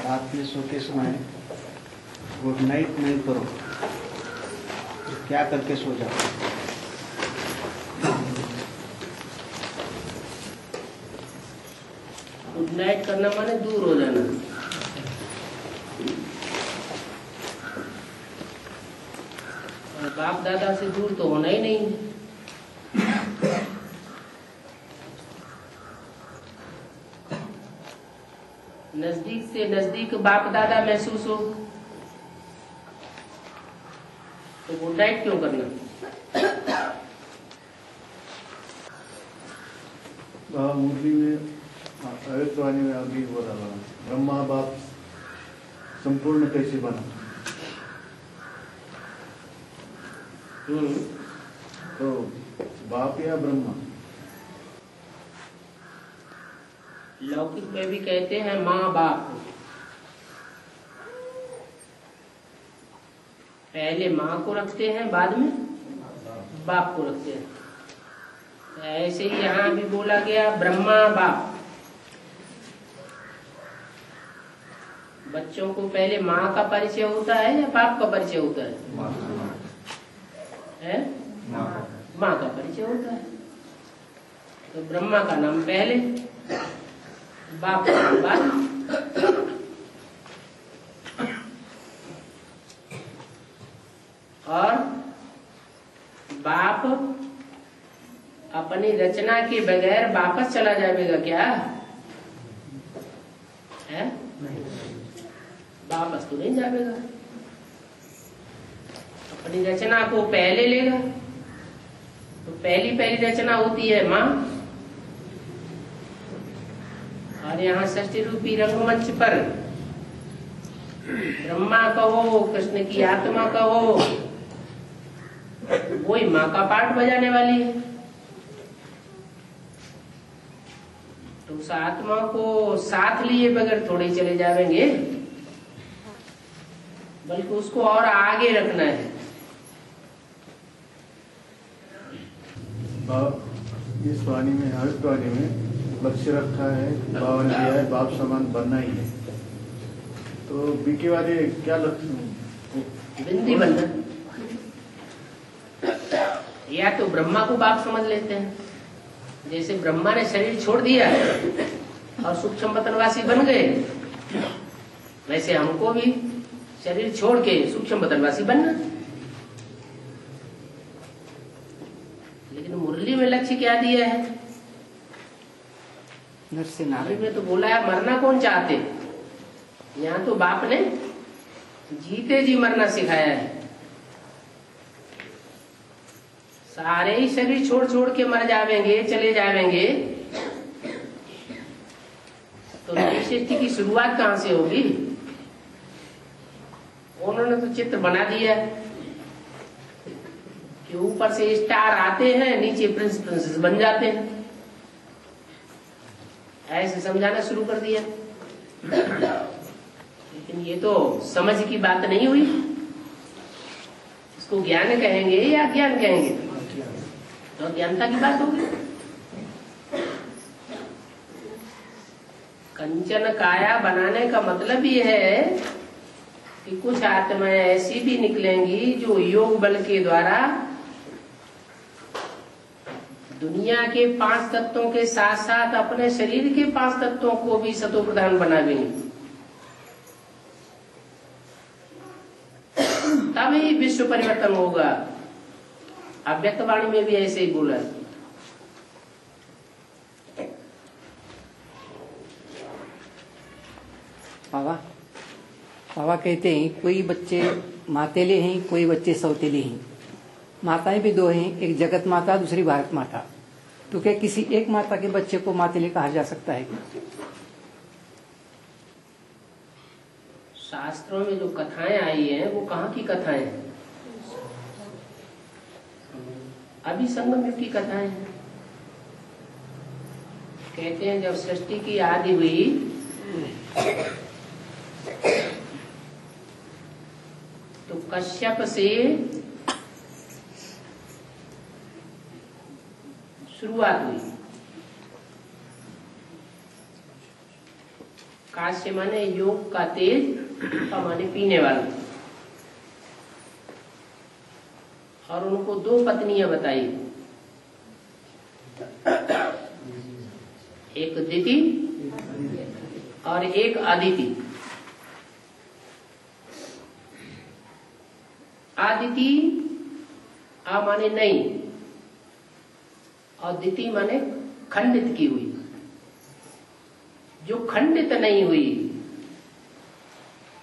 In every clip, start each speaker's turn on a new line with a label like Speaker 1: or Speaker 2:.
Speaker 1: रात में सोते समय गुड नाइट नहीं करो तो क्या करके सो जाओ?
Speaker 2: गुड नाइट करना माने दूर हो जाना। और बाप दादा से दूर तो होना ही नहीं। नजदीक से नजदीक बाप दादा महसूस हो तो गुड नाइट क्यों करना?
Speaker 3: मुरली में आयुर्वाणी में अभी हो रहा है, ब्रह्मा बाप संपूर्ण कैसे बना? तो बाप या ब्रह्मा?
Speaker 2: लौकिक में भी कहते हैं माँ बाप। पहले माँ को रखते हैं, बाद में बाप को रखते हैं। ऐसे ही यहाँ भी बोला गया ब्रह्मा बाप। बच्चों को पहले माँ का परिचय होता है या बाप का परिचय होता है? माँ का परिचय होता है। तो ब्रह्मा का नाम पहले, बाप का नाम बाद। और बाप अपनी रचना के बगैर वापस चला जाएगा क्या? है? वापस तो नहीं जाएगा। अपनी रचना को पहले लेगा। तो पहली रचना होती है माँ। और यहाँ षष्ठी रूपी रंगमंच पर ब्रह्मा कहो, कृष्ण की आत्मा कहो, वही माँ का पाठ बजाने वाली है। तो उस आत्मा को साथ लिए बगैर थोड़े चले जाएंगे, बल्कि उसको और आगे रखना है।
Speaker 3: इस वाणी में, आयुर्वाणी में लक्ष्य रखा है, भावन दिया है, बाप समान बनना ही है। तो बीके वाले क्या लक्ष्य?
Speaker 2: बिंदी बनना। या तो ब्रह्मा को बाप समझ लेते हैं, जैसे ब्रह्मा ने शरीर छोड़ दिया और सूक्ष्म बतनवासी बन गए, वैसे हमको भी शरीर छोड़ के सूक्ष्म बतनवासी बनना। लेकिन मुरली में लक्ष्य क्या दिया है? मुरली में तो बोला है मरना कौन चाहते। यहाँ तो बाप ने जीते जी मरना सिखाया है। सारे ही शरीर छोड़ छोड़ के मर जावेंगे, चले जावेंगे, तो नई सृष्टि की शुरुआत कहाँ से होगी? उन्होंने तो चित्र बना दिया कि ऊपर से स्टार आते हैं, नीचे प्रिंस प्रिंसेस बन जाते हैं। ऐसे समझाना शुरू कर दिया। लेकिन ये तो समझ की बात नहीं हुई। इसको ज्ञान कहेंगे या ज्ञान कहेंगे? तो ज्ञानता की बात होगी। कंचन काया बनाने का मतलब ये है कि कुछ आत्माएं ऐसी भी निकलेंगी जो योग बल के द्वारा दुनिया के 5 तत्वों के साथ साथ अपने शरीर के 5 तत्वों को भी सतो प्रधान बनावेंगे। तभी विश्व परिवर्तन होगा। अव्यक्त वाणी में भी ऐसे ही बोला है।
Speaker 4: बाबा कहते हैं कोई बच्चे मातेले हैं, कोई बच्चे सौतेले हैं। माताएं भी 2 हैं, एक जगत माता, दूसरी भारत माता। तो क्या किसी एक माता के बच्चे को मातेले कहा जा सकता है?
Speaker 2: शास्त्रों में जो कथाएं आई हैं वो कहाँ की कथाएं हैं? अभी संगम युग की कथाएं हैं। कहते हैं जब सृष्टि की आदि हुई तो कश्यप से शुरुआत हुई। काश्य माने योग का तेज, का माने पीने वाला। और उनको 2 पत्नियां बताई, एक दिति और एक अदिति। आदिति आ माने नहीं, और दिति माने खंडित की हुई। जो खंडित नहीं हुई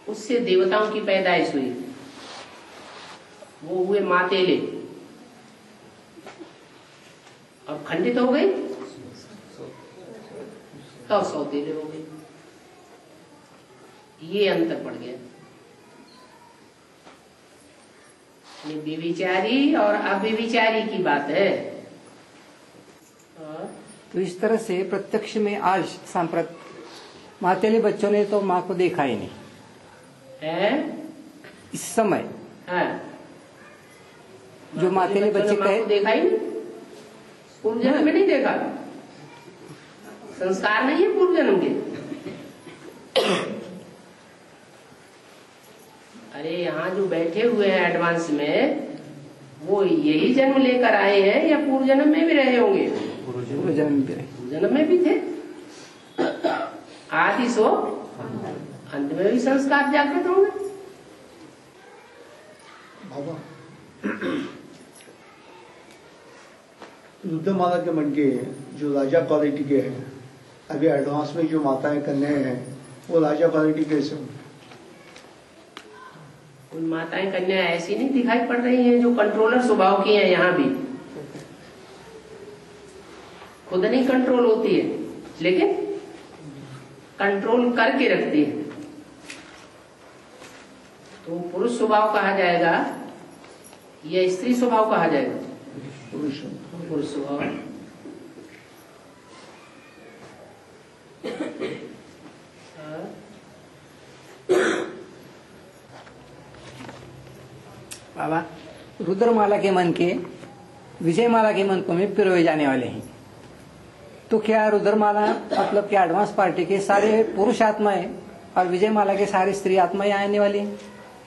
Speaker 2: उससे देवताओं की पैदाइश हुई, वो हुए मातेले। और खंडित हो गई तो सौतेले हो गए। ये अंतर पड़ गया। व्यभिचारी और अव्यभिचारी की बात है।
Speaker 4: तो इस तरह से प्रत्यक्ष में आज सांप्रत मातेले बच्चों ने तो माँ को देखा ही नहीं
Speaker 2: है
Speaker 4: इस समय।
Speaker 2: हाँ।
Speaker 4: जो मातेले बच्चे
Speaker 2: माँ को देखा ही नहीं, पूर्व जन्म में नहीं देखा। संस्कार नहीं है पूर्व जन्म के। अरे यहाँ जो बैठे हुए हैं एडवांस में, वो यही जन्म लेकर आए हैं या पूर्व जन्म में भी रहे होंगे?
Speaker 4: पूर्व जन्म भी रहे,
Speaker 2: पूर्व जन्म में भी थे। आदि सो अंत में भी संस्कार जागृत होंगे।
Speaker 5: बाबा, रुद्रमाला के मन के जो राजा क्वालिटी के हैं, अभी एडवांस में जो माताएं कन्या हैं, वो राजा क्वालिटी कैसे होंगे?
Speaker 2: उन माताएं कन्या ऐसी नहीं दिखाई पड़ रही हैं जो कंट्रोलर स्वभाव की हैं। यहाँ भी खुद नहीं कंट्रोल होती है, लेकिन कंट्रोल करके रखती है। तो पुरुष स्वभाव कहा जाएगा या स्त्री स्वभाव कहा जाएगा? पुरुष स्वभाव।
Speaker 4: बाबा, रुद्रमाला के मन के विजयमाला के मन को में पिरोए जाने वाले हैं। तो क्या रुद्रमाला मतलब क्या एडवांस पार्टी के सारे पुरुष आत्माएं और विजयमाला के सारे स्त्री आत्माएं आने वाली हैं?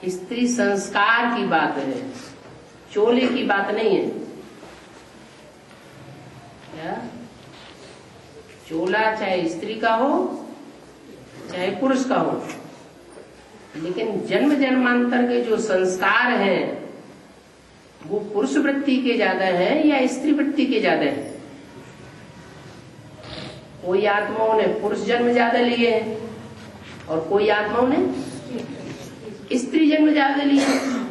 Speaker 2: स्त्री संस्कार की बात है, चोले की बात नहीं है। क्या चोला चाहे स्त्री का हो चाहे पुरुष का हो, लेकिन जन्म जन्मांतर के जो संस्कार हैं वो पुरुष वृत्ति के ज्यादा हैं या स्त्री वृत्ति के ज्यादा हैं? कोई आत्माओं ने पुरुष जन्म ज्यादा लिए हैं और कोई आत्माओं ने स्त्री जन्म ज्यादा लिए हैं।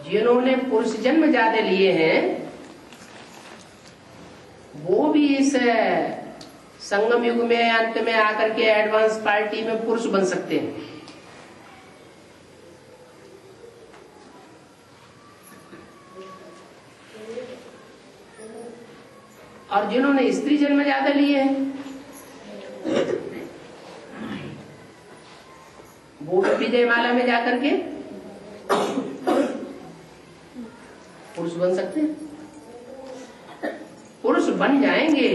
Speaker 2: जिन्होंने पुरुष जन्म ज्यादा लिए हैं वो भी इस संगम युग में अंत में आकर के एडवांस पार्टी में पुरुष बन सकते हैं। और जिन्होंने स्त्री जन्म ज्यादा लिए हैं वो भी विजयमाला में जाकर के पुरुष बन सकते हैं। पुरुष बन जाएंगे,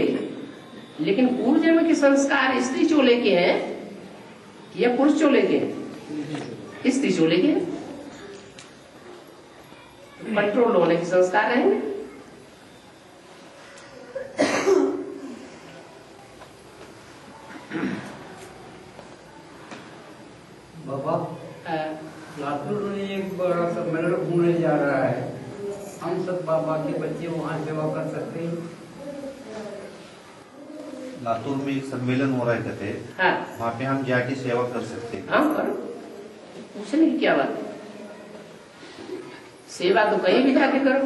Speaker 2: लेकिन पूर्व जन्म के संस्कार स्त्री चोले के हैं या पुरुष चोले के हैं? स्त्री चोले के हैं। कंट्रोल होने के संस्कार रहेंगे।
Speaker 6: बाबा, लातूर में एक बड़ा सम्मेलन होने जा रहा है। हम सब बाबा के बच्चे वहाँ सेवा कर सकते हैं?
Speaker 7: लातूर में एक सम्मेलन हो रहा है कहते हैं,
Speaker 2: हाँ,
Speaker 7: वहाँ पे हम जाके सेवा कर सकते हैं।
Speaker 2: हाँ करो, पूछने की क्या बात है। सेवा तो कहीं भी जाके करो।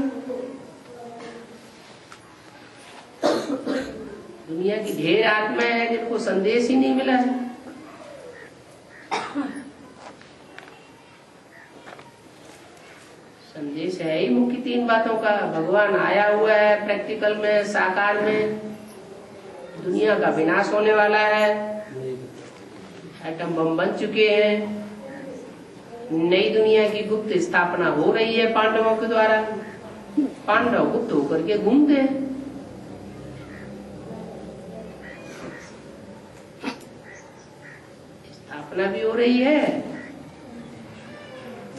Speaker 2: दुनिया की ढेर आत्माएं हैं जिनको संदेश ही नहीं मिला है। संदेश है ही मुख्य 3 बातों का। भगवान आया हुआ है प्रैक्टिकल में, साकार में। दुनिया का विनाश होने वाला है, एटम बम बन चुके हैं, नई दुनिया की गुप्त स्थापना हो रही है पांडवों के द्वारा। पांडव गुप्त होकर के घूमते हैं। स्थापना भी हो रही है,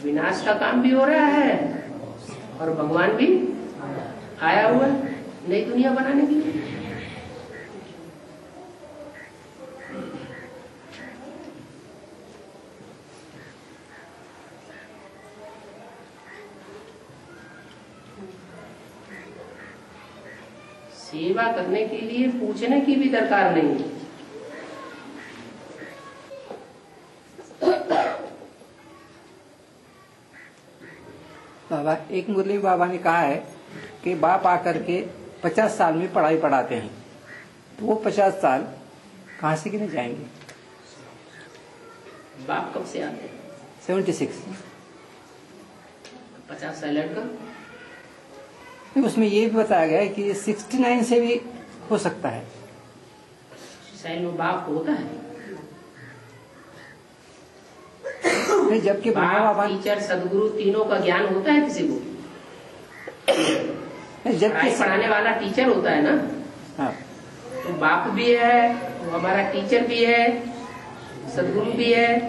Speaker 2: विनाश का काम भी हो रहा है, और भगवान भी आया हुआ है नई दुनिया बनाने के लिए। सेवा करने के लिए पूछने की भी दरकार नहीं है।
Speaker 4: बाबा, एक मुरली बाबा ने कहा है कि बाप आकर के 50 साल में पढ़ाई पढ़ाते हैं, तो वो 50 साल कहाँ से गिने जाएंगे?
Speaker 2: बाप कब से आते हैं?
Speaker 4: 76।
Speaker 2: 50 साल लड़का।
Speaker 4: उसमें ये भी बताया गया है कि 69 से भी हो सकता है।
Speaker 2: साइल में बाप होता है,
Speaker 4: नहीं, जबकि
Speaker 2: बाप, टीचर, सदगुरु तीनों का ज्ञान होता है किसी को।
Speaker 4: जबकि
Speaker 2: पढ़ाने वाला टीचर होता है ना।
Speaker 4: हाँ।
Speaker 2: तो बाप भी है, वो हमारा टीचर भी है, सदगुरु भी है।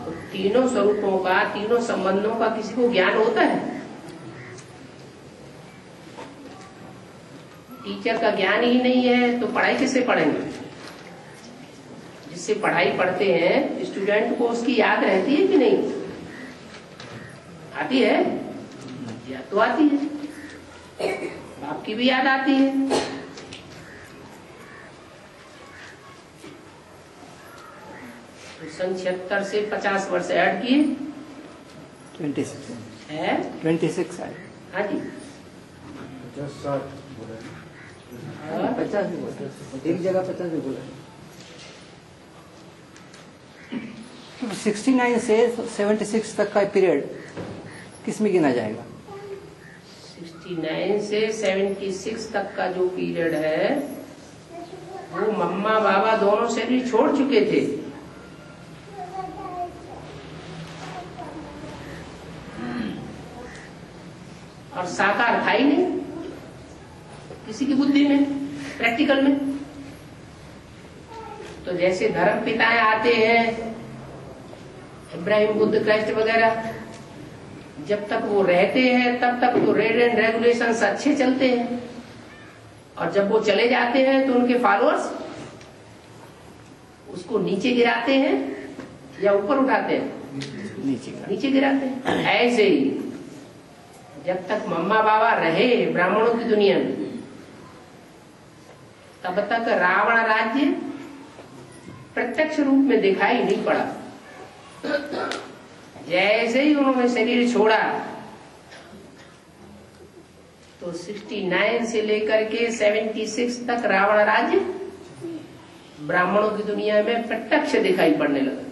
Speaker 2: तो तीनों स्वरूपों का, तीनों संबंधों का किसी को ज्ञान होता है। टीचर का ज्ञान ही नहीं है तो पढ़ाई किससे पढ़ेंगे? जिससे पढ़ाई पढ़ते हैं स्टूडेंट को उसकी याद रहती है कि नहीं आती है? याद तो आती है, बाप की भी याद आती है। तो सन 76 से 50 वर्ष ऐड किए,
Speaker 4: 26
Speaker 2: है
Speaker 4: 26 है।
Speaker 2: हाँ जी,
Speaker 3: 50-60 बोले।
Speaker 4: 50 भी बोला, एक जगह 50 भी बोला। 69 से 76 तक का पीरियड किसमें गिना जाएगा?
Speaker 2: 69 से 76 तक का जो पीरियड है वो मम्मा बाबा दोनों शरीर छोड़ चुके थे। और साकार था ही नहीं किसी की बुद्धि में, प्रैक्टिकल में। तो जैसे धर्म पिताएं आते हैं, इब्राहिम, बुद्ध, क्राइस्ट वगैरह, जब तक वो रहते हैं तब तक तो रेड एंड रेगुलेशंस अच्छे चलते हैं, और जब वो चले जाते हैं तो उनके फॉलोअर्स उसको नीचे गिराते हैं या ऊपर उठाते हैं? नीचे गिराते हैं। ऐसे ही जब तक मम्मा बाबा रहे ब्राह्मणों की दुनिया में, तब तक रावण राज्य प्रत्यक्ष रूप में दिखाई नहीं पड़ा। जैसे ही उन्होंने शरीर छोड़ा तो 69 से लेकर के 76 तक रावण राज्य ब्राह्मणों की दुनिया में प्रत्यक्ष दिखाई पड़ने लगा।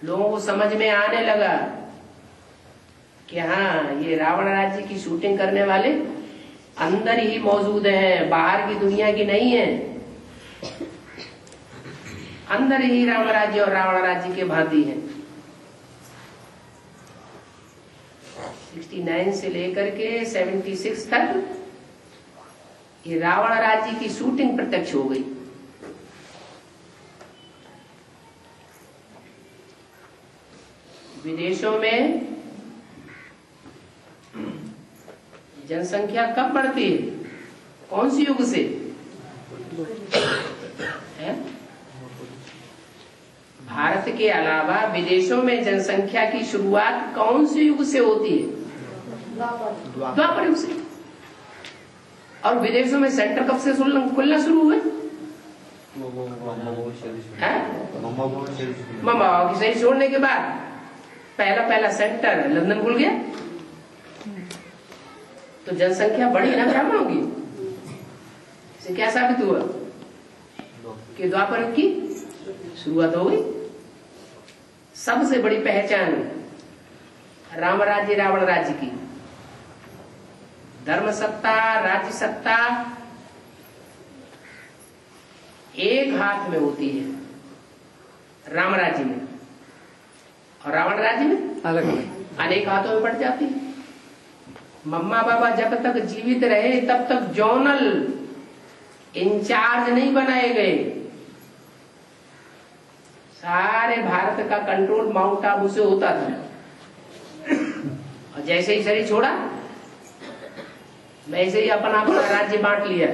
Speaker 2: लोगों को समझ में आने लगा कि हाँ, ये रावण राज्य की शूटिंग करने वाले अंदर ही मौजूद हैं, बाहर की दुनिया की नहीं है। अंदर ही राम राज्य और रावण राज्य के भांति है। 69 से लेकर के 76 तक ये रावण राज्य की शूटिंग प्रत्यक्ष हो गई। विदेशों में जनसंख्या कब बढ़ती है? कौन सी युग से है? भारत के अलावा विदेशों में जनसंख्या की शुरुआत कौन से युग से होती है? द्वापर युग से। और विदेशों में सेंटर कब से खुलना शुरू हुए? मम्मा बाबा की शरीर छोड़ने के बाद पहला सेंटर लंदन खुल गया। तो जनसंख्या बढ़ी ना ब्राह्मणों की। इससे क्या साबित हुआ कि द्वापर युग की शुरुआत हो गई। सबसे बड़ी पहचान राम राज्य रावण राज्य की, धर्म सत्ता, राज्य सत्ता एक हाथ में होती है राम राज्य में, और रावण राज्य में
Speaker 4: अलग अलग
Speaker 2: अनेक हाथों में बढ़ जाती है। मम्मा बाबा जब तक जीवित रहे तब तक जोनल इंचार्ज नहीं बनाए गए, सारे भारत का कंट्रोल माउंट आबू से होता था, और जैसे ही शरीर छोड़ा वैसे ही अपना अपना राज्य बांट लिया,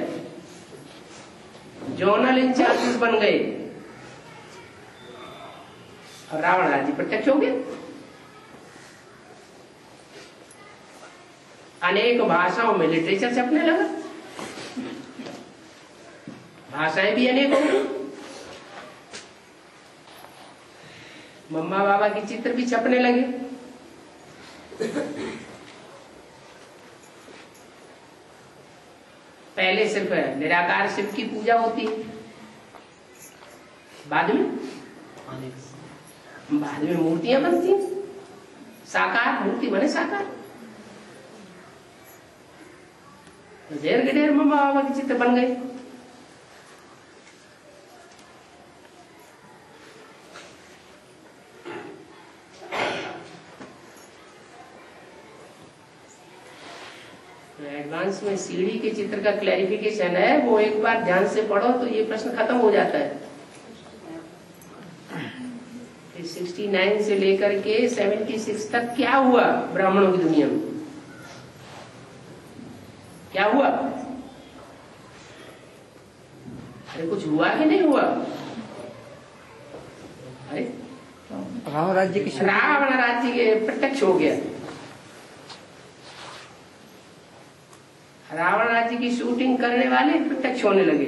Speaker 2: जोनल इंचार्जेस बन गए और रावण राज्य प्रत्यक्ष हो गया। अनेक भाषाओं में लिटरेचर छपने लगा, भाषाएं भी अनेक हो गई, मम्मा बाबा के चित्र भी छपने लगे। पहले सिर्फ निराकार शिव की पूजा होती है, बाद में मूर्तियां बनती हैं, साकार मूर्ति बने साकार। ढेर के ढेर मम्मा बाबा के चित्र बन गए। एडवांस में सीढ़ी के चित्र का क्लैरिफिकेशन है, वो एक बार ध्यान से पढ़ो तो ये प्रश्न खत्म हो जाता है। 69 से लेकर के 76 तक क्या हुआ ब्राह्मणों की दुनिया में, क्या हुआ? अरे कुछ हुआ कि नहीं हुआ? अरे
Speaker 4: रावण राज्य के प्रत्यक्ष हो गया। रावण राज्य की शूटिंग करने वाले प्रत्यक्ष होने लगे।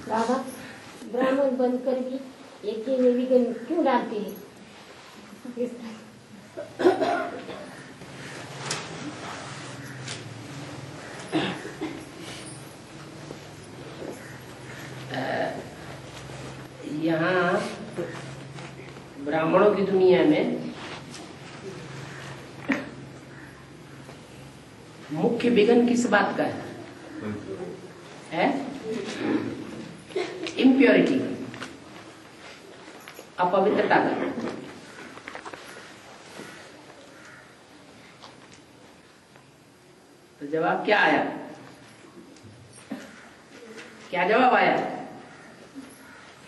Speaker 8: बाबा ब्राह्मण बनकर भी एक में विघन क्यों डालते हैं?
Speaker 2: यहाँ ब्राह्मणों की दुनिया में मुख्य विघन किस बात का है? इम्प्योरिटी, अपवित्रता का। तो जवाब क्या आया? क्या जवाब आया?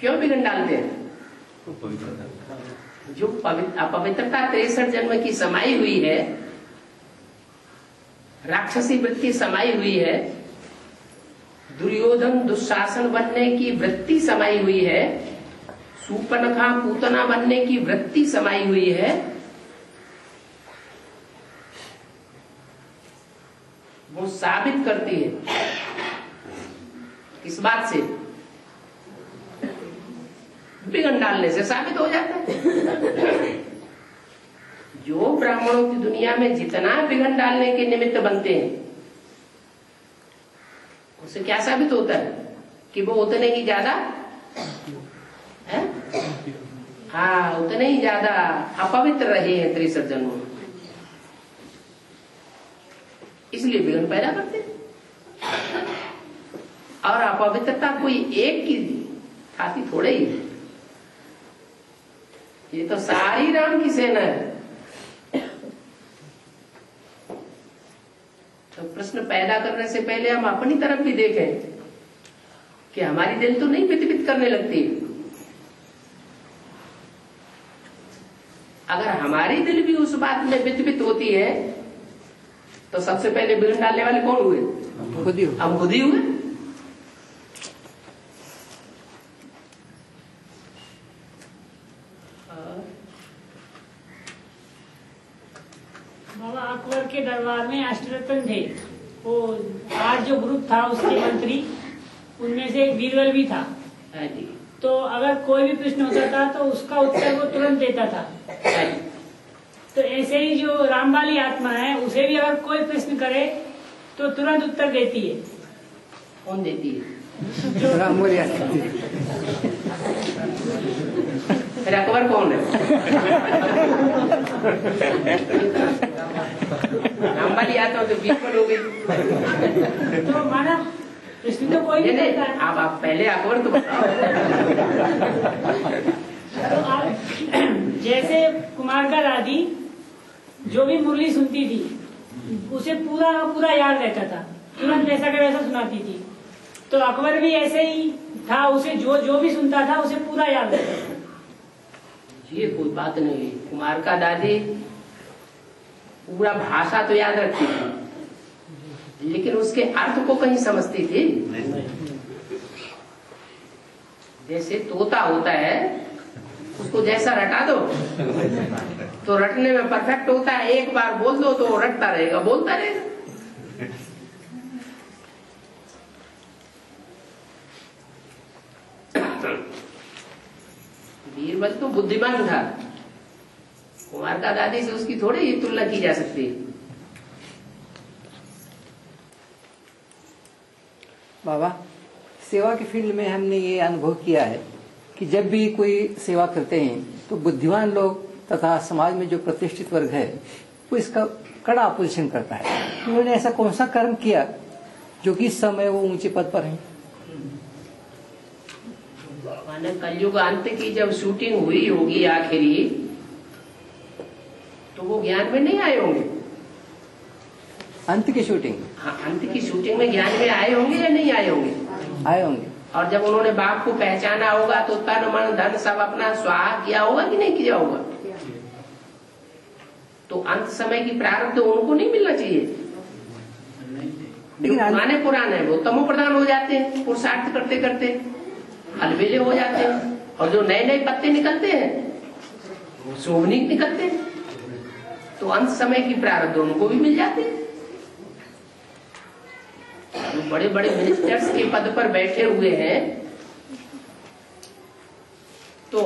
Speaker 2: क्यों विघन डालते हैं? जो अपवित्रता 63 जन्म की समाई हुई है, राक्षसी वृत्ति समाई हुई है, दुर्योधन दुशासन बनने की वृत्ति समाई हुई है, सूर्पणखा पूतना बनने की वृत्ति समाई हुई है, वो साबित करती है किस बात से? विघन डालने से साबित हो जाता है। जो ब्राह्मणों की दुनिया में जितना विघन डालने के निमित्त बनते हैं, उससे क्या साबित होता है कि वो उतने ही ज्यादा है, हाँ उतने ही ज्यादा अपवित्र रहे हैं 63 जन्मों में, इसलिए विघन पैदा करते हैं। और अपवित्रता कोई एक की खाती थोड़े ही है, ये तो सारी राम की सेना है। तो प्रश्न पैदा करने से पहले हम अपनी तरफ भी देखें कि हमारी दिल तो नहीं पित-पित करने लगती। अगर हमारी दिल भी उस बात में पित-पित होती है तो सबसे पहले विघन डालने वाले कौन हुए? हम खुद ही हुए।
Speaker 9: बाबा अकबर के दरबार में अष्टरत्न थे, वो 8 जो ग्रुप था उसके मंत्री, उनमें से एक बीरबल भी था। तो अगर कोई भी प्रश्न होता था तो उसका उत्तर वो तुरंत देता था। तो ऐसे ही जो रामबाली आत्मा है, उसे भी अगर कोई प्रश्न करे तो तुरंत उत्तर देती है।
Speaker 2: कौन देती है?
Speaker 4: रामबाली
Speaker 2: फिर अकबर कौन है? रामबाली जाता हूँ तो बीरबल हो गई।
Speaker 9: तो माना प्रश्न तो कोई भी
Speaker 2: नहीं,
Speaker 9: करता है।
Speaker 2: आप पहले अकबर तो बताओ।
Speaker 9: तो आप जैसे कुमार का दादी जो भी मुरली सुनती थी उसे पूरा का पूरा याद रहता था, तुरंत वैसा का वैसा सुनाती थी। तो अकबर भी ऐसे ही था, उसे जो भी सुनता था उसे पूरा याद रहता था।
Speaker 2: ये कोई बात नहीं, कुमार का दादी पूरा भाषा तो याद रखती थी लेकिन उसके अर्थ को कहीं समझती थी। जैसे तोता होता है, उसको जैसा रटा दो तो रटने में परफेक्ट होता है, एक बार बोल दो तो रटता रहेगा, बोलता रहेगा। बीरबल तो बुद्धिमान था, कुमार का दादी से उसकी थोड़ी ही तुलना की जा सकती है।
Speaker 4: बाबा, सेवा के फील्ड में हमने ये अनुभव किया है कि जब भी कोई सेवा करते हैं तो बुद्धिमान लोग तथा समाज में जो प्रतिष्ठित वर्ग है वो इसका कड़ा अपोजिशन करता है। उन्होंने ऐसा कौन सा कर्म किया जो कि इस समय वो ऊंचे पद पर हैं?
Speaker 2: माने कलयुग अंत की जब शूटिंग हुई होगी आखिरी, तो वो ज्ञान में नहीं आए होंगे।
Speaker 4: अंत की शूटिंग?
Speaker 2: हाँ, अंत की शूटिंग में ज्ञान में आए होंगे या नहीं आए होंगे?
Speaker 4: आए होंगे।
Speaker 2: और जब उन्होंने बाप को पहचाना होगा तो तन मन धन सब अपना स्वाहा किया होगा कि नहीं किया होगा? तो अंत समय की प्रारब्ध तो उनको नहीं मिलना चाहिए। जो पुराने वो तमो प्रधान हो जाते हैं, पुरुषार्थ करते करते अलबेले हो जाते हैं, और जो नए नए पत्ते निकलते हैं वो शोभनीक निकलते हैं, तो अंत समय की प्रारब्ध उनको भी मिल जाते हैं। जो बड़े बड़े मिनिस्टर्स के पद पर बैठे हुए हैं तो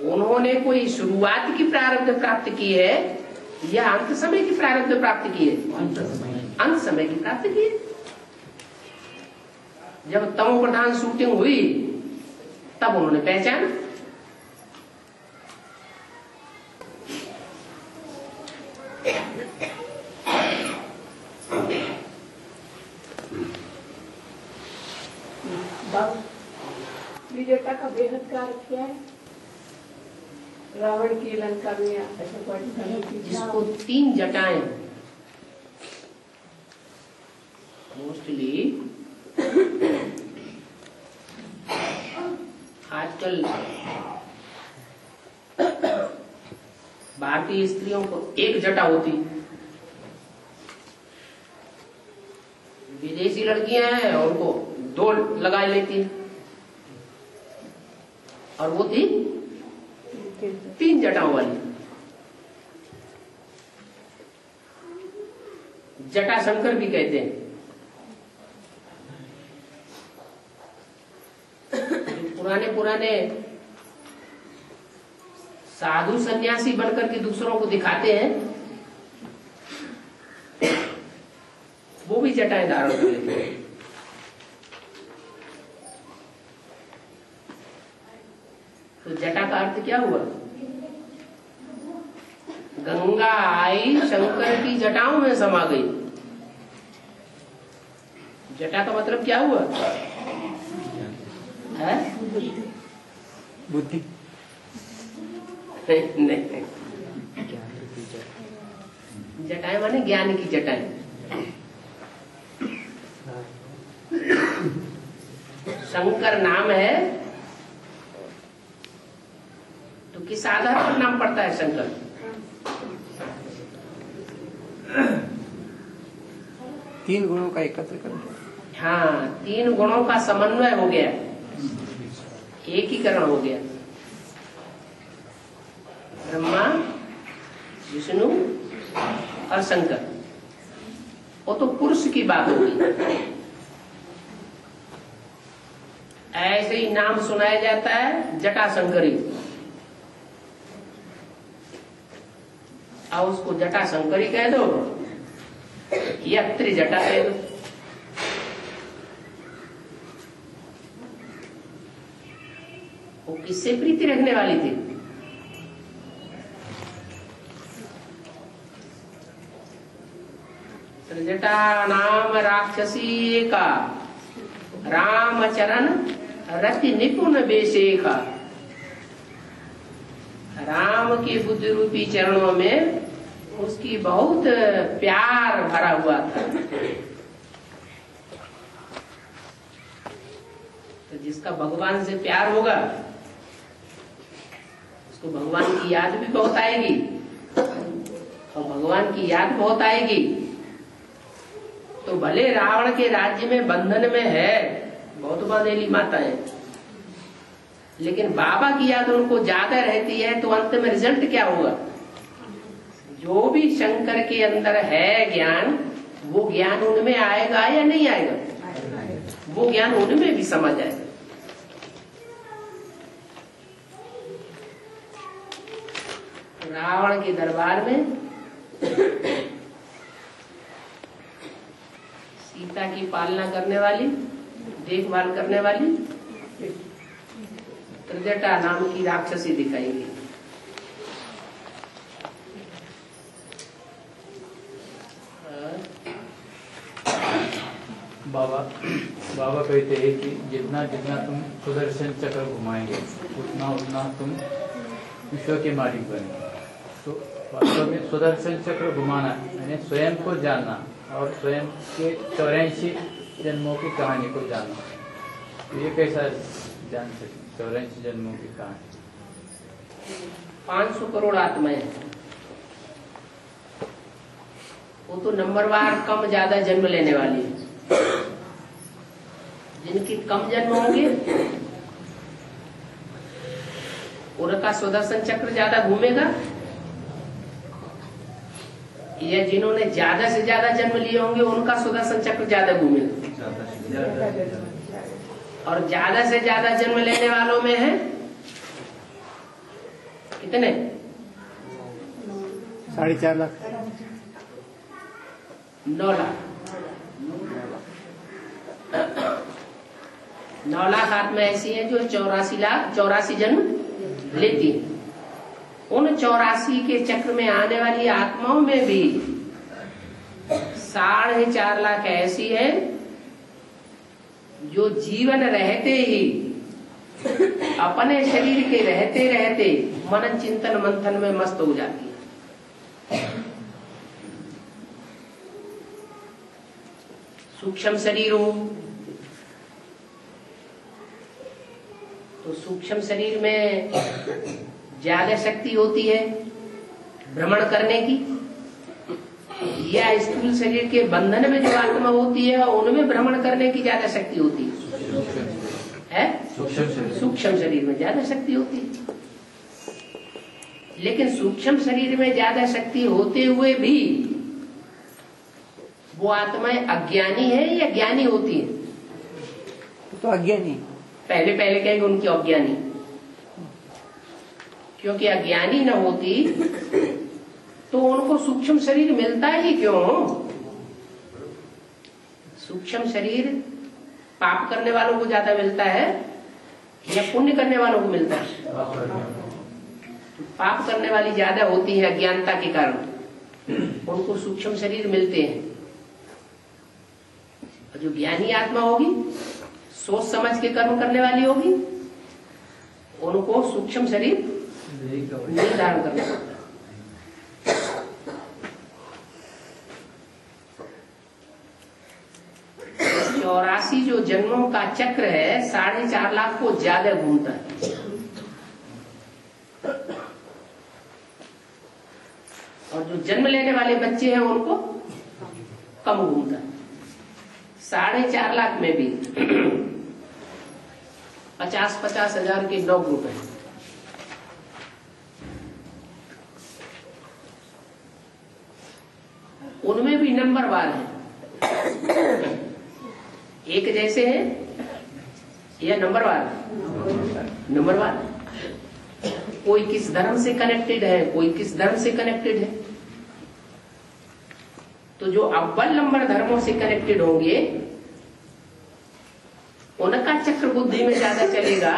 Speaker 2: उन्होंने कोई शुरुआत की प्रारब्ध प्राप्त की है या अंत समय की प्रारब्ध प्राप्त की है? अंत समय की प्राप्त की है। जब तमो प्रधान शूटिंग हुई तब उन्होंने पहचाना।
Speaker 10: विजेता का बेहद कार्य किया है, रावण की लंका में ऐसा बड़ी
Speaker 2: जिसको 3 जटाएं मोस्टली आजकल भारतीय स्त्रियों को 1 जटा होती, विदेशी लड़कियां हैं उनको 2 लगा लेती है, और वो थी 3 जटाओं वाली। जटा शंकर भी कहते हैं। पुराने साधु सन्यासी बनकर के दूसरों को दिखाते हैं, वो भी जटाएं धारण कर लेते हैं। तो जटा का अर्थ क्या हुआ? गंगा आई शंकर की जटाओं में समा गई। जटा का मतलब क्या हुआ? है?
Speaker 4: बुद्धि
Speaker 2: नहीं, जटाएं माने ज्ञान की जटाएं। शंकर नाम है तो किस आधार पर नाम पड़ता है शंकर?
Speaker 4: तीन गुणों का एकत्र करके।
Speaker 2: हाँ, 3 गुणों का समन्वय हो गया, एकीकरण हो गया। ब्रह्मा, विष्णु और शंकर, वो तो पुरुष की बात होगी। ऐसे ही नाम सुनाया जाता है जटा शंकरी, और उसको जटा शंकरी कह दो या त्रिजटा कह दो। वो किससे प्रीति रखने वाली थी? जटा नाम राक्षसी का रामचरण रति निपुण बेशेखा। राम के बुद्धि रूपी चरणों में उसकी बहुत प्यार भरा हुआ था। तो जिसका भगवान से प्यार होगा उसको भगवान की याद भी बहुत आएगी, और भगवान की याद बहुत आएगी तो भले रावण के राज्य में बंधन में है, बहुत बंधेली माता है, लेकिन बाबा की याद उनको ज्यादा रहती है। तो अंत में रिजल्ट क्या होगा? जो भी शंकर के अंदर है ज्ञान, वो ज्ञान उनमें आएगा या नहीं आएगा? वो ज्ञान उनमें भी समझ आएगा। रावण के दरबार में सीता की पालना करने वाली, देखभाल करने वाली त्रिजटा नाम की राक्षसी दिखाई गई।
Speaker 6: बाबा कहते हैं कि जितना जितना तुम सुदर्शन चक्र घुमाएंगे उतना उतना तुम विश्व के मालिक बनेंगे। तो वास्तव में सुदर्शन चक्र घुमाना यानी स्वयं को जानना और स्वयं के 84 जन्मों की कहानी को जानना। तो ये कैसा जान सकते? 84 जन्मों की कहानी।
Speaker 2: 500 करोड़ आत्माएं, वो तो नंबरवार कम ज्यादा जन्म लेने वाली है। जिनके कम जन्म होंगे उनका सुदर्शन चक्र ज्यादा घूमेगा, या जिन्होंने ज्यादा से ज्यादा जन्म लिए होंगे उनका सुदर्शन चक्र ज्यादा घूमेगा। और ज्यादा से ज्यादा जन्म लेने वालों में है कितने?
Speaker 4: 4.5 लाख,
Speaker 2: 9 लाख। 9 लाख आत्मा ऐसी हैं जो 84 जन्म लेती हैं। उन 84 के चक्र में आने वाली आत्माओं में भी 4.5 लाख ऐसी है जो जीवन रहते ही अपने शरीर के रहते रहते मनन चिंतन मंथन में मस्त हो जाती है। सूक्ष्म शरीर हो तो सूक्ष्म शरीर में ज्यादा शक्ति होती है भ्रमण करने की, या स्थूल शरीर के बंधन में जो आत्मा होती है उनमें भ्रमण करने की ज्यादा शक्ति होती है? सूक्ष्म शरीर में ज्यादा शक्ति होती है। लेकिन सूक्ष्म शरीर में ज्यादा शक्ति होते हुए भी वो आत्माएं अज्ञानी है या ज्ञानी होती है?
Speaker 4: तो अज्ञानी।
Speaker 2: पहले कहेंगे उनकी अज्ञानी, क्योंकि अज्ञानी न होती तो उनको सूक्ष्म शरीर मिलता ही क्यों? सूक्ष्म शरीर पाप करने वालों को ज्यादा मिलता है या पुण्य करने वालों को मिलता है? पाप करने वाली ज्यादा होती है अज्ञानता के कारण, उनको सूक्ष्म शरीर मिलते हैं। और जो ज्ञानी आत्मा होगी, सोच समझ के कर्म करने वाली होगी, उनको सूक्ष्म शरीर नहीं धारण करना पड़ता। 84 जो जन्मों का चक्र है 4.5 लाख को ज्यादा घूमता है। और जो जन्म लेने वाले बच्चे हैं उनको कम घूमता है। 4.5 लाख में भी 50-50 हजार के 9 ग्रुप हैं। उनमें भी नंबरवार है, एक जैसे है या नंबरवार? नंबरवार। कोई किस धर्म से कनेक्टेड है, कोई किस धर्म से कनेक्टेड है। तो जो अव्वल नंबर धर्मों से कनेक्टेड होंगे उनका चक्र बुद्धि में ज्यादा चलेगा,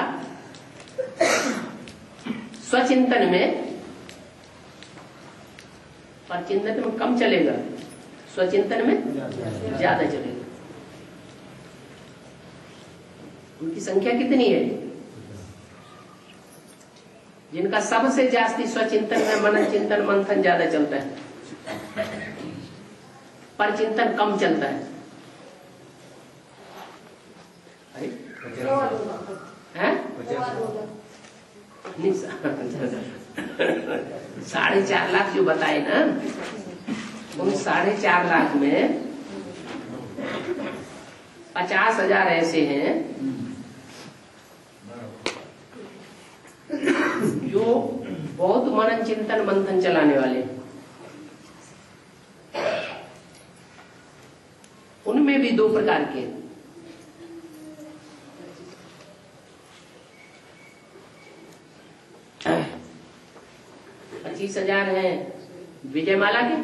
Speaker 2: स्वचिंतन में, और चिंतन में कम चलेगा। स्वचिंतन में ज्यादा चलेगा। उनकी संख्या कितनी है? जिनका सबसे जास्ती स्वचिंतन में मनन चिंतन मंथन ज्यादा चलता है, पर चिंतन कम चलता है। हैं? 4.5 लाख जो बताए ना, उन 4.5 लाख में 50,000 ऐसे हैं जो बहुत मनन चिंतन मंथन चलाने वाले, उनमें भी 2 प्रकार के। $25,000 है विजयमाला के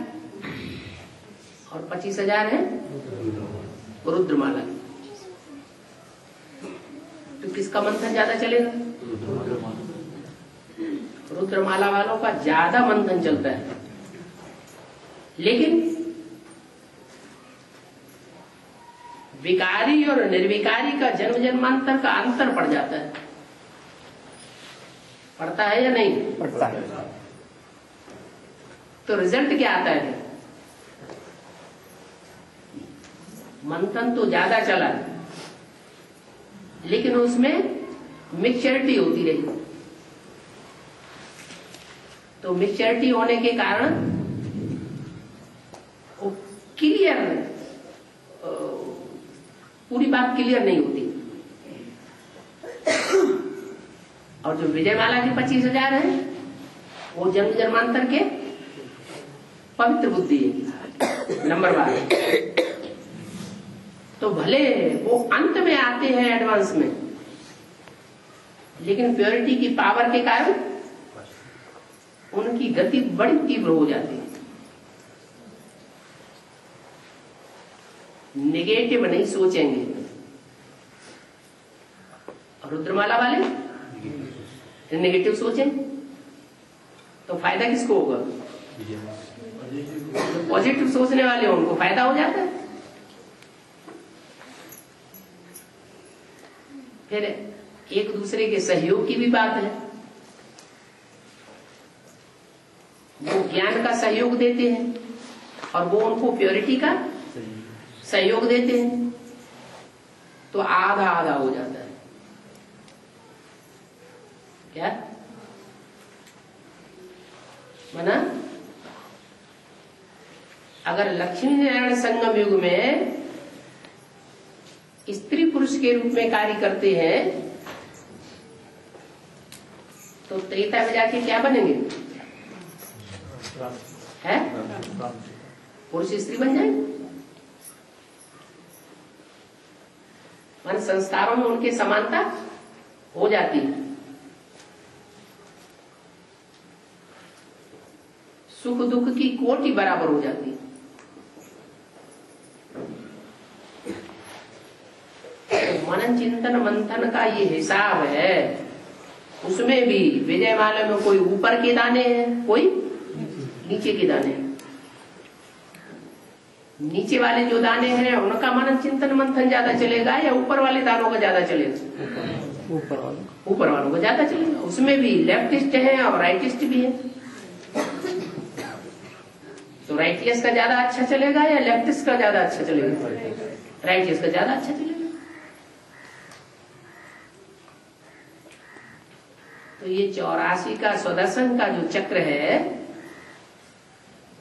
Speaker 2: और 25,000 है रुद्रमाला के। तो किसका मंथन ज्यादा चलेगा? रुद्रमाला वालों का ज्यादा मंथन चलता है, लेकिन विकारी और निर्विकारी का जन्म जन्मांतर का अंतर पड़ जाता है। पड़ता है या नहीं?
Speaker 4: पड़ता है।
Speaker 2: तो रिजल्ट क्या आता है? मंथन तो ज्यादा चला, लेकिन उसमें मिक्सचरिटी होती रही। तो मिक्सचरिटी होने के कारण वो क्लियर, पूरी बात क्लियर नहीं होती। और जो विजयमाला के 25,000 है वो जन्म जन्मांतर के पवित्र बुद्धि है, नंबर 1। तो भले वो अंत में आते हैं एडवांस में, लेकिन प्योरिटी की पावर के कारण उनकी गति बड़ी तीव्र हो जाती है। नेगेटिव नहीं सोचेंगे। और रुद्रमाला वाले नेगेटिव सोचें तो फायदा किसको होगा? पॉजिटिव सोचने वाले उनको फायदा हो जाता है। फिर एक दूसरे के सहयोग की भी बात है। वो ज्ञान का सहयोग देते हैं और वो उनको प्योरिटी का सहयोग देते हैं, तो आधा आधा हो जाता है। क्या माना? अगर लक्ष्मी नारायण संगम युग में स्त्री पुरुष के रूप में कार्य करते हैं, तो त्रेता में जाके क्या बनेंगे? है पुरुष स्त्री बन जाएंगे। मान संस्कारों में उनके समानता हो जाती है। सुख दुख की कोटि बराबर हो जाती है। तो मनन चिंतन मंथन का ये हिसाब है। उसमें भी विजयमाला में कोई ऊपर के दाने हैं, कोई नीचे के दाने हैं। नीचे वाले जो दाने हैं उनका मनन चिंतन मंथन ज्यादा चलेगा, या ऊपर वाले दानों का ज्यादा चलेगा? ऊपर वालों का ज्यादा चलेगा। उसमें भी लेफ्टिस्ट है और राइटिस्ट भी है। तो राइटियस का ज्यादा अच्छा चलेगा या लेफ्टिस्ट का ज्यादा अच्छा चलेगा? राइटियस का ज्यादा अच्छा चलेगा। तो ये 84 का स्वदर्शन का जो चक्र है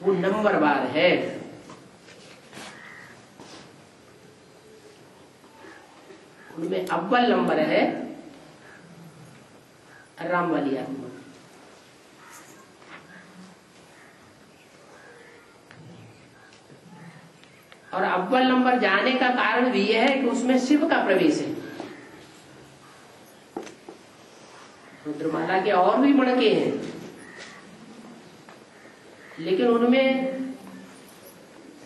Speaker 2: वो नंबरवार है। उनमें अव्वल नंबर है राम वाली आत्मा। और अव्वल नंबर जाने का कारण भी यह है कि उसमें शिव का प्रवेश है। रुद्रमाला के और भी मणके हैं, लेकिन उनमें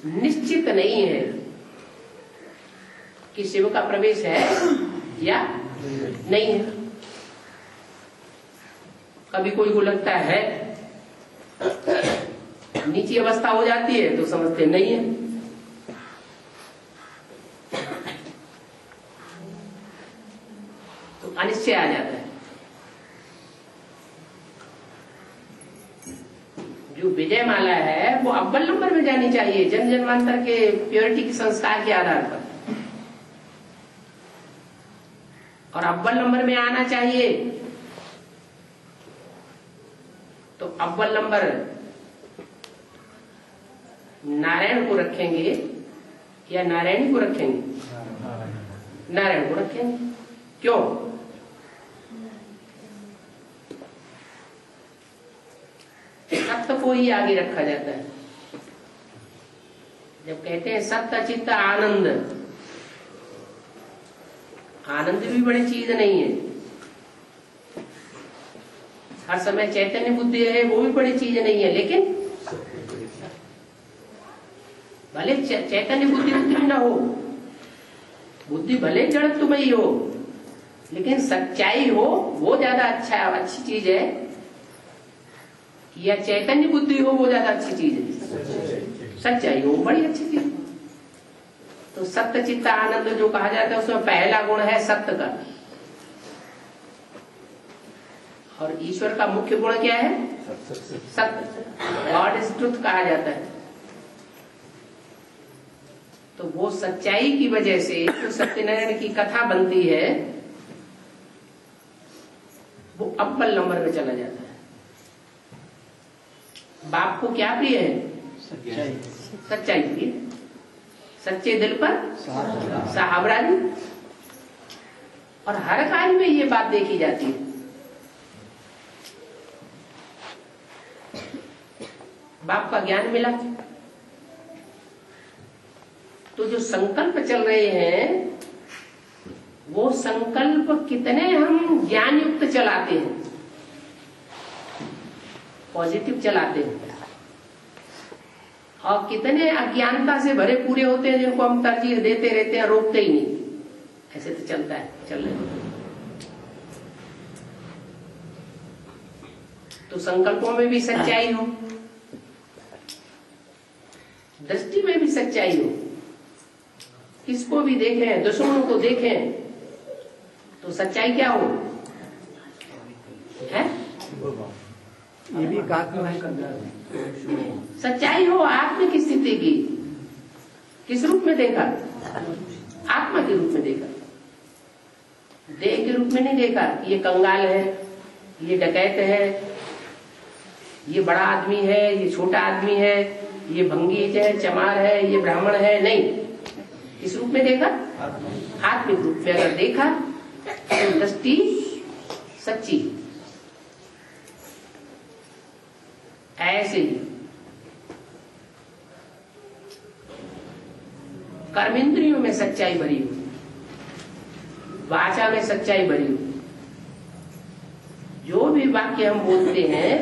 Speaker 2: निश्चित नहीं है कि शिव का प्रवेश है या नहीं है। कभी कोई को लगता है, नीची अवस्था हो जाती है तो समझते नहीं है। वो अव्वल नंबर में जानी चाहिए, जन्म जन्मांतर के प्योरिटी के संस्कार के आधार पर, और अव्वल नंबर में आना चाहिए। तो अव्वल नंबर नारायण को रखेंगे या नारायणी को रखेंगे? नारायण को रखेंगे। क्यों? सत्य को ही आगे रखा जाता है। जब कहते हैं सत्य चित्त आनंद, आनंद भी बड़ी चीज नहीं है। हर समय चैतन्य बुद्धि है, वो भी बड़ी चीज नहीं है, लेकिन भले चैतन्य बुद्धि उतनी ना हो, बुद्धि भले जड़त्वमयी हो, लेकिन सच्चाई हो वो ज्यादा अच्छी चीज है, या चैतन्य बुद्धि हो वो ज्यादा अच्छी चीज है? सच्चाई हो बड़ी अच्छी चीज। तो सत्य चित्त आनंद जो कहा जाता है उसमें पहला गुण है सत्य का। और ईश्वर का मुख्य गुण क्या है? सत्य। गॉड इज ट्रुथ कहा जाता है। तो वो सच्चाई की वजह से जो सत्यनारायण की कथा बनती है वो अव्वल नंबर में चला जाता है। बाप को क्या प्रिय है? सच्चाई। सच्चाई प्रिय। सच्चे दिल पर सहाबरानी। और हर कार्य में ये बात देखी जाती है। बाप का ज्ञान मिला तो जो संकल्प चल रहे हैं वो संकल्प कितने हम ज्ञान युक्त चलाते हैं, पॉजिटिव चलाते हैं, और कितने अज्ञानता से भरे पूरे होते हैं जिनको हम तरजीह देते रहते हैं, रोकते ही नहीं। ऐसे तो चलता है, चल रहे। तो संकल्पों में भी सच्चाई हो, दृष्टि में भी सच्चाई हो। किसको भी देखें, दुश्मनों को देखें, तो सच्चाई क्या हो है?
Speaker 4: ये भी
Speaker 2: सच्चाई हो आत्म की स्थिति की। किस रूप में देखा? आत्मा के रूप में देखा, देह के रूप में नहीं देखा। ये कंगाल है, ये डकैत है, ये बड़ा आदमी है, ये छोटा आदमी है, ये भंगी है, चमार है, ये ब्राह्मण है। नहीं, किस रूप में देखा? आत्मिक रूप में अगर देखा तो दृष्टि सच्ची। ऐसे ही कर्मेंद्रियों में सच्चाई भरी हो, वाचा में सच्चाई भरी हो। जो भी वाक्य हम बोलते हैं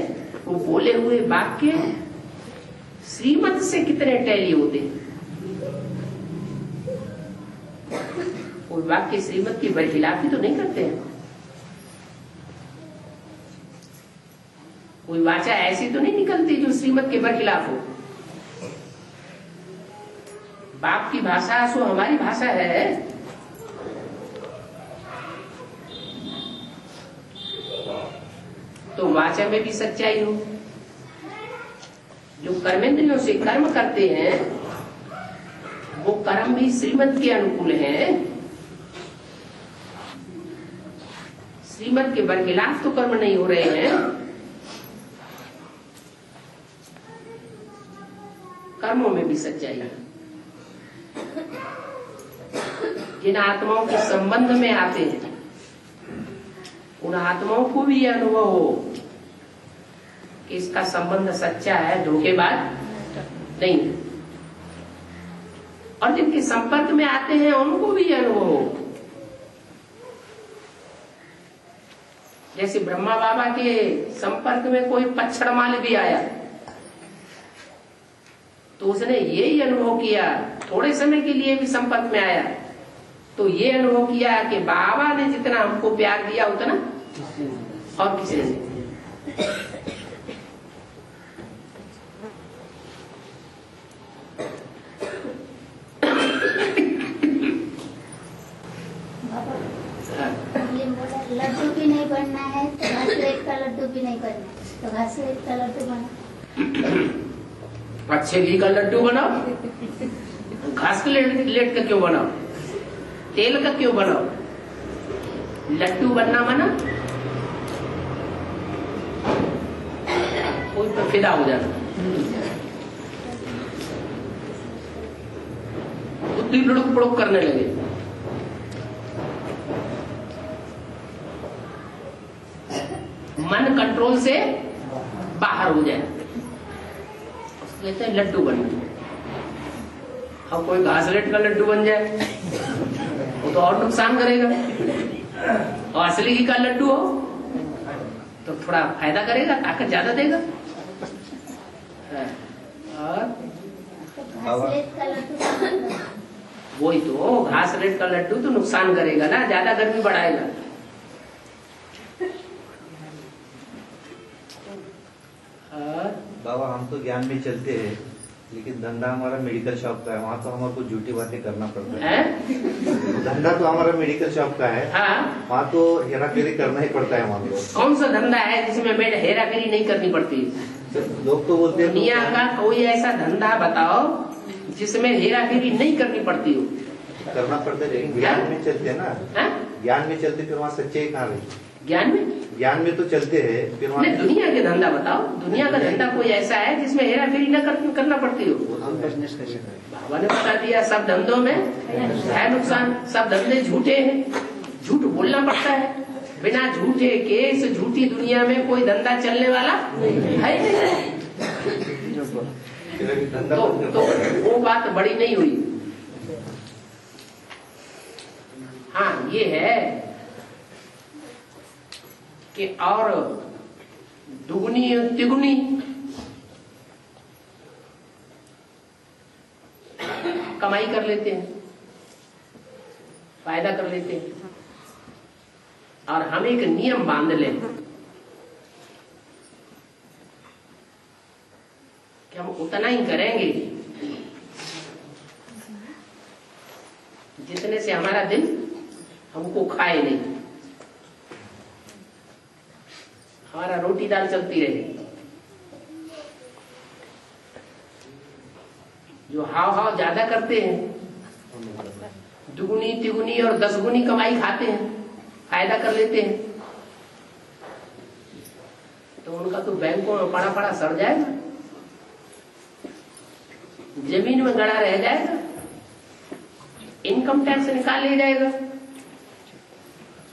Speaker 2: वो बोले हुए वाक्य श्रीमत से कितने टैली होते हैं। वो वाक्य श्रीमत की बरखिलाफी तो नहीं करते हैं। कोई वाचा ऐसी तो नहीं निकलती जो श्रीमत के बरखिलाफ हो। बाप की भाषा सो हमारी भाषा है। तो वाचा में भी सच्चाई हो। जो कर्मेंद्रियों से कर्म करते हैं वो कर्म भी श्रीमत के अनुकूल है। श्रीमत के बरखिलाफ तो कर्म नहीं हो रहे हैं। कर्मों में भी सच्चाई है। जिन आत्माओं के संबंध में आते हैं उन आत्माओं को भी यह अनुभव हो कि इसका संबंध सच्चा है, धोखेबाज नहीं। और जिनके संपर्क में आते हैं उनको भी यह अनुभव हो। जैसे ब्रह्मा बाबा के संपर्क में कोई पच्छड़ माल भी आया तो उसने यही अनुभव किया, थोड़े समय के लिए भी संपर्क में आया तो ये अनुभव किया कि बाबा ने जितना हमको प्यार दिया उतना और किसी ने।
Speaker 11: लड्डू भी नहीं बनना है तो घास रेत का लड्डू भी नहीं बनना है, तो घास रेत का लड्डू बना।
Speaker 2: अच्छे घी का लड्डू बनाओ, घास के लेट का क्यों बनाओ, तेल का क्यों बनाओ? लड्डू बनना माना कोई पर फिदा हो जाना, बुद्धि लुढ़क पुढ़क करने लगे। मन कंट्रोल से बाहर हो जाए, कहते हैं लड्डू बनना। अब कोई घासलेट का लड्डू बन जाए वो तो और नुकसान करेगा, और असली घी का लड्डू हो तो थोड़ा फायदा करेगा, ताकत ज्यादा देगा। और वही तो घासलेट का लड्डू तो नुकसान करेगा ना, ज्यादा गर्मी बढ़ाएगा।
Speaker 7: बाबा हम तो ज्ञान में चलते हैं, लेकिन धंधा हमारा मेडिकल शॉप का है, वहाँ तो हमारे को झूठी बातें करना पड़ता है। धंधा तो हमारा मेडिकल शॉप का है, वहाँ तो हेरा फेरी करना ही पड़ता है हमारे को।
Speaker 2: कौन सा धंधा है जिसमें हेरा फेरी नहीं करनी पड़ती?
Speaker 7: लोग तो बोलते हैं
Speaker 2: दुनिया का कोई ऐसा धंधा बताओ जिसमें हेरा फेरी नहीं करनी पड़ती हो।
Speaker 7: करना पड़ता है, लेकिन ज्ञान में चलते है ना, ज्ञान में चलते फिर वहाँ सच्चाई कहाँ रही? ज्ञान में तो चलते हैं, फिर वहाँ
Speaker 2: दुनिया के धंधा बताओ, दुनिया का धंधा कोई ऐसा है जिसमें हेरा फेरी न करना पड़ती हो।
Speaker 1: हम बिजनेस कैसे करें?
Speaker 2: बाबा ने बता दिया, सब धंधों में है नुकसान, सब धंधे झूठे हैं, झूठ बोलना पड़ता है। बिना झूठे केस झूठी दुनिया में कोई धंधा चलने वाला है नहीं। तो वो बात बड़ी नहीं हुई। हाँ ये है कि और दुगनी तिगुनी कमाई कर लेते हैं, फायदा कर लेते हैं, और हम एक नियम बांध लें कि हम उतना ही करेंगे जितने से हमारा दिल हमको खाए नहीं, हमारा रोटी दाल चलती रहे। जो हाव ज्यादा करते हैं, दुगुनी तिगुनी और 10 गुनी कमाई खाते हैं, फायदा कर लेते हैं, तो उनका तो बैंकों में पड़ा पड़ा सड़ जाएगा, जमीन में गड़ा रह जाएगा, इनकम टैक्स निकाल लिया जाएगा,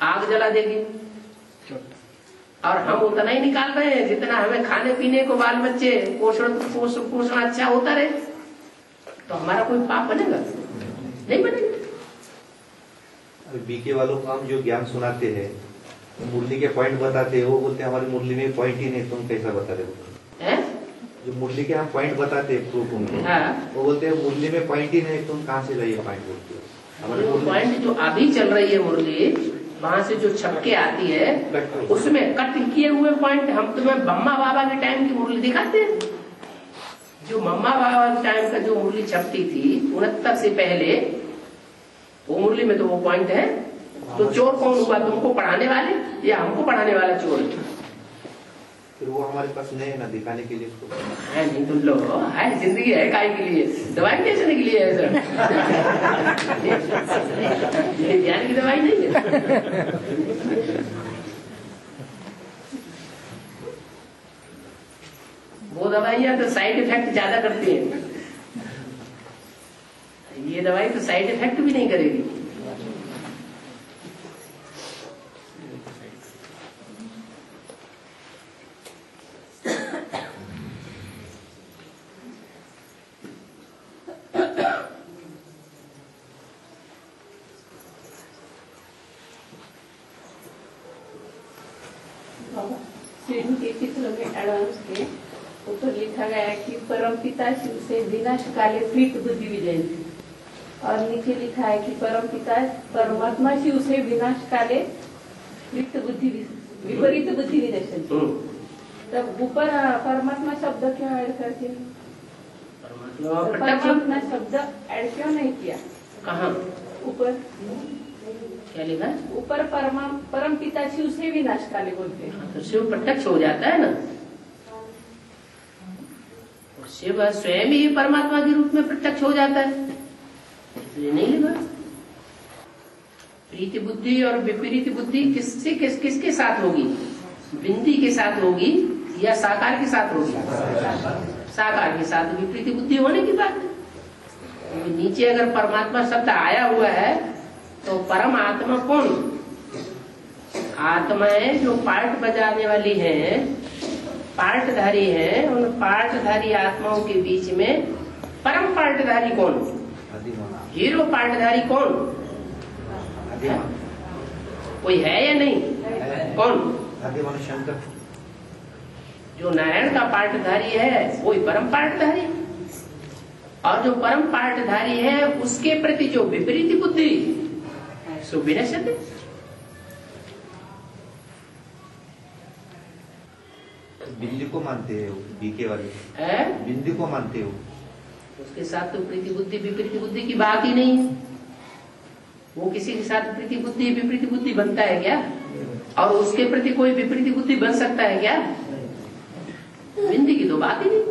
Speaker 2: आग जला देगी। और हम उतना ही निकाल रहे हैं जितना हमें खाने पीने को, बाल बच्चे पोषण अच्छा होता रहे, तो हमारा कोई पाप बनेगा? नहीं बनेगा।
Speaker 7: बीके वालों को हम जो ज्ञान सुनाते हैं, मुरली के पॉइंट बताते हैं, वो बोलते हैं हमारी मुरली में पॉइंट ही नहीं, तुम कैसा बता रहे हो? जो मुरली के हम पॉइंट बताते हैं प्रूफ उनको, वो बोलते हैं मुरली में पॉइंट ही नहीं, तुम कहाँ से लाइए पॉइंट बोलते हो? हमारे
Speaker 2: पॉइंट जो अभी चल रही है मुरली, वहाँ से जो छपके आती है उसमें कट किए हुए पॉइंट हम तुम्हें मम्मा बाबा के टाइम की मुरली दिखाते हैं। जो मम्मा बाबा के टाइम का जो मुरली छपती थी 69 से पहले, वो मुरली में तो वो पॉइंट है। तो चोर कौन हुआ? तुमको पढ़ाने वाले या हमको पढ़ाने वाला चोर?
Speaker 7: फिर वो हमारे पास नहीं है ना दिखाने के लिए।
Speaker 2: है नहीं तुम लोग है, जिंदगी है काय के लिए? दवाई बेचने के लिए है सर? ज्ञान की दवाई नहीं है। वो दवाइयां तो साइड इफेक्ट ज्यादा करती है, ये दवाई तो साइड इफेक्ट भी नहीं करेगी।
Speaker 10: सीढ़ी के चित्र में एडवांस के ऊपर लिखा गया है कि परमपिता शिव से विनाश काले प्रीत बुद्धि विजयंती, और नीचे लिखा है कि परमपिता परमात्मा शिव से विनाश काले प्रीत बुद्धि विपरीत बुद्धि विनशंति। तब ऊपर परमात्मा शब्द क्यों ऐड करते हैं? परमात्मा शब्द ऐड क्यों नहीं किया?
Speaker 2: कहाँ
Speaker 10: ऊपर
Speaker 2: क्या लिखा है?
Speaker 10: ऊपर परम पिता शिव से विनाश काले बोलते हैं।
Speaker 2: तो शिव प्रत्यक्ष हो जाता है ना, शिव स्वयं ही परमात्मा के रूप में प्रत्यक्ष हो जाता है, इसलिए नहीं लेगा। प्रीति बुद्धि और विपरीत बुद्धि किसके साथ होगी? बिंदी के साथ होगी या साकार के साथ होगी? साकार के साथ विपरीत बुद्धि होने की बात है। तो नीचे अगर परमात्मा शब्द आया हुआ है तो परम आत्मा कौन? आत्माएं जो पार्ट बजाने वाली हैं, पार्टधारी हैं, उन पार्टधारी आत्माओं के बीच में परम पार्टधारी कौन? हीरो पार्टधारी कौन? कोई है या नहीं? कौन?
Speaker 7: शंकर।
Speaker 2: जो नारायण का पार्टधारी है वही परम पार्टधारी, और जो परम पार्टधारी है उसके प्रति जो विपरीत बुद्धि सो विनश्यते।
Speaker 7: बिंदी को मानते हो बीके वाले? बिंदी को मानते हो?
Speaker 2: उसके साथ तो प्रीति बुद्धि विपरीत बुद्धि की बात ही नहीं है। वो किसी के साथ प्रीति बुद्धि विपरीत बुद्धि बनता है क्या? और उसके प्रति कोई विपरीत बुद्धि बन सकता है क्या? बिंदी की तो बात ही नहीं।